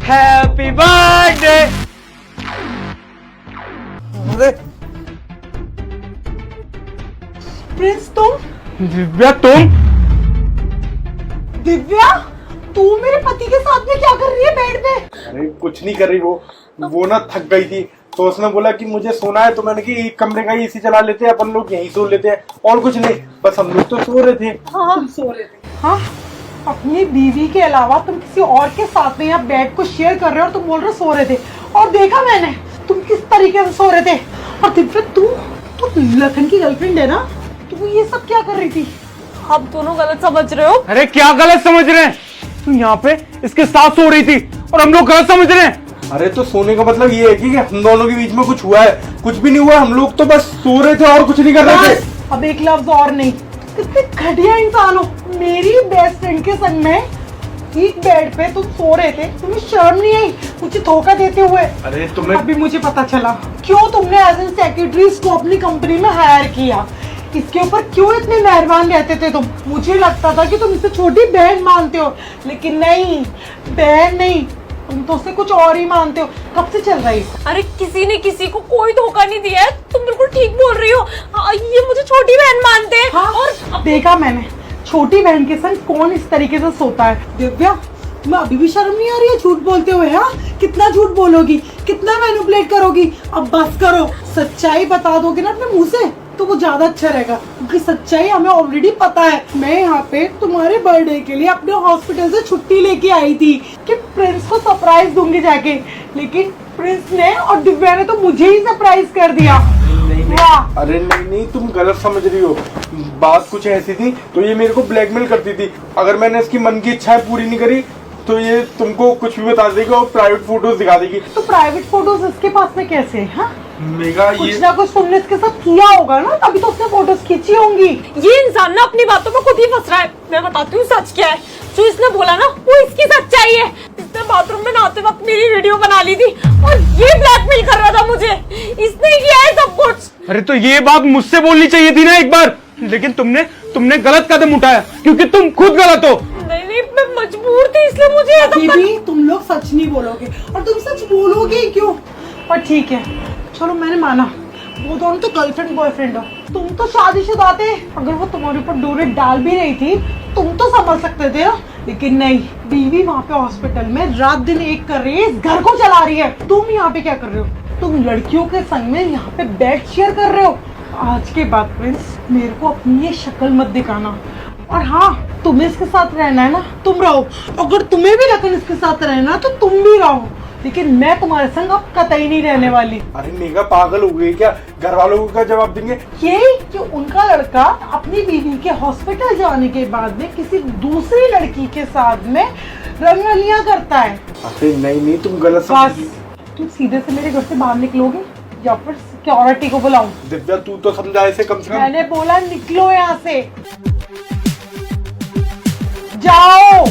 Happy birthday. Prince तुम? दिव्या तुम? दिव्या तू मेरे पति के साथ में क्या कर रही है बेड पे? अरे कुछ नहीं कर रही वो ना थक गई थी तो उसने बोला कि मुझे सोना है, तो मैंने कि एक कमरे का एसी चला लेते हैं, अपन लोग यहीं सो लेते हैं। और कुछ नहीं, बस हम लोग तो सो रहे थे। हाँ तुम सो रहे थे। हाँ अपनी बीवी के अलावा तुम किसी और के साथ में यहाँ बेड को शेयर कर रहे हो और तुम बोल रहे हो सो रहे थे। और देखा मैंने तुम किस तरीके से सो रहे थे। और दिव्या तू लखन की गर्लफ्रेंड है ना, तू ये सब क्या कर रही थी? आप दोनों गलत समझ रहे हो। अरे क्या गलत समझ रहे हैं? तुम यहाँ पे इसके साथ सो रही थी और हम लोग गलत समझ रहे हैं। अरे तो सोने का मतलब ये है कि हम दोनों के बीच में कुछ हुआ है? कुछ भी नहीं हुआ, हम लोग तो बस सो रहे थे और कुछ नहीं कर रहे थे। अब एक लफ्ज और नहीं। कितने घटिया इंसान हो। मेरी बेस्ट फ्रेंड के संग में एक बेड पे तुम सो रहे थे, तुम्हें शर्म नहीं आई मुझे धोखा देते हुए? अरे तुम्हें अभी मुझे पता चला क्यों तुमने एज एन सेक्रेटरी को अपनी कंपनी में हायर किया। इसके ऊपर क्यों इतने मेहरबान रहते थे तुम? मुझे लगता था कि तुम इसे छोटी बहन मानते हो, लेकिन नहीं, बहन नहीं, तुम तो उसे कुछ और ही मानते हो। कब से चल रही? अरे किसी ने किसी को कोई धोखा नहीं दिया है, तुम बिल्कुल ठीक बोल रही हो। ये मुझे छोटी बहन मानते हैं। हाँ, और देखा मैंने छोटी बहन के संग कौन इस तरीके से सोता है। दिव्या तुम्हें अभी भी शर्म नहीं आ रही है झूठ बोलते हुए? हाँ कितना झूठ बोलोगी, कितना मैनिपुलेट करोगी? अब बस करो, सच्चाई बता दोगे ना अपने मुंह से तो वो ज्यादा अच्छा रहेगा, क्योंकि सच्चाई हमें ऑलरेडी पता है। मैं यहाँ पे तुम्हारे बर्थडे के लिए अपने हॉस्पिटल से छुट्टी लेके आई थी कि प्रिंस को सरप्राइज दूंगी जाके, लेकिन प्रिंस ने और दिव्या ने तो मुझे ही सरप्राइज कर दिया। वाह। अरे नहीं, तुम गलत समझ रही हो। बात कुछ ऐसी थी, तो ये मेरे को ब्लैकमेल करती थी। अगर मैंने इसकी मन की इच्छाएं पूरी नहीं करी तो ये तुमको कुछ भी बता देगी और प्राइवेट फोटोज दिखा देगी। तो प्राइवेट फोटोज इसके पास में कैसे है? हाँ मेगा कुछ ना कुछ तुमने इसके साथ किया होगा ना, तभी तो उसने फोटोज खींची होंगी। ये इंसान ना अपनी बातों में खुद ही फंस रहा है। मैं बताती हूँ सच क्या है। जो इसने बोला ना वो इसकी सच्चाई है। इसने बाथरूम में नहाते वक्त मेरी वीडियो बना ली थी और ये ब्लैकमेल कर रहा था मुझे। इसने किया है सब कुछ। अरे तो ये बात मुझसे बोलनी चाहिए थी ना एक बार, लेकिन तुमने गलत कदम उठाया क्योंकि तुम खुद गलत हो। नहीं मैं मजबूर थी, इसलिए मुझे अभी भी तुम लोग सच नहीं बोलोगे, और तुम सच बोलोगे ही क्यों? पर ठीक है चलो मैंने माना, वो दोनों तो गर्लफ्रेंड बॉयफ्रेंड हो। तुम तो शादीशुदा थे, अगर वो तुम्हारे ऊपर डोरे डाल भी रही थी तुम तो समझ सकते थे ना, लेकिन नहीं, बीवी वहाँ पे हॉस्पिटल में रात दिन एक कर रही है, इस घर को चला रही है। तुम यहाँ पे क्या कर रहे हो? तुम लड़कियों के संग में यहाँ पे बेड शेयर कर रहे हो। आज के बाद प्रिंस मेरे को अपनी ये शक्ल मत दिखाना। और हाँ तुम्हें इसके साथ रहना है ना तुम रहो, अगर तुम्हें भी लखन इसके साथ रहना तो तुम भी रहो, लेकिन मैं तुम्हारे संग अब कतई नहीं रहने वाली। अरे मेगा पागल हो गई क्या? घर वालों को क्या जवाब देंगे? यही कि उनका लड़का अपनी बीवी के हॉस्पिटल जाने के बाद में किसी दूसरी लड़की के साथ में रंगरलियां करता है। अरे नहीं, तुम गलत बस तुम सीधे से मेरे घर से बाहर निकलोगे या फिर सिक्योरिटी को बुलाऊं? दिव्या तू तो समझा इसे कम से कम। मैंने बोला निकलो यहाँ से, जाओ।